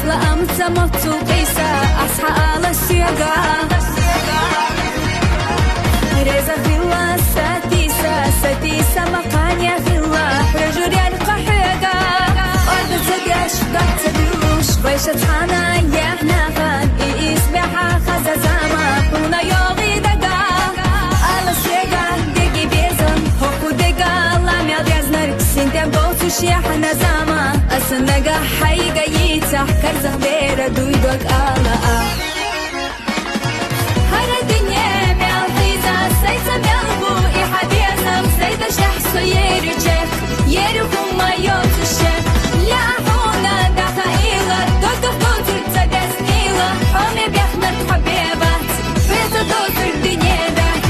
أصلا أمتى مطو قيسا أصحى على السياقة ريزا في الله ساتيسا مقانيا في الله رجل القحيقة أرض تدش ضغط تدوش بيشة حانا يحنا غان إسبحا خزا زاما هنا يوغي دقا على السياقة دقي بيزن هوكو دقا لام يالياز نرك سنتين بوتوش يحنا زاما أسنقا حيقا يتح كرزة بيرا دويدوك آلا هاي الدنيا مالحيزة سيسا مالبو إحاديزم سيدا شخصو يرجع يركم ما يوتشك لا هونا داخا إيلا دوتر تدسنيلا حومي بيخمر حبيبات فيتا دوتر دنيا دات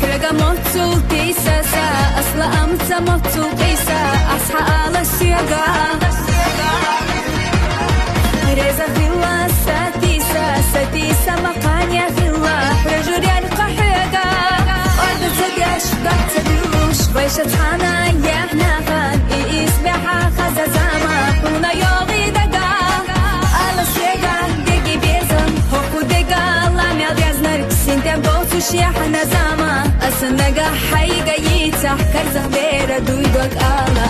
فرقا موتو تيسا أصلا أمتا موتو قيسا أصحى على السياقة ريزا في الله ساتيسا مقانيا في الله رجل القحيقة أرض تدش ضغط تدوش بيشة حانا يحنا غان إسبحا خزا زاما هنا يوغي دقا على السياقة دقي بيزن هوكو دقا لام يالياز نرك سنتين بوتوش يحنا زاما أسنقا حيقا يتح كرزة بيرا دويدوك آلا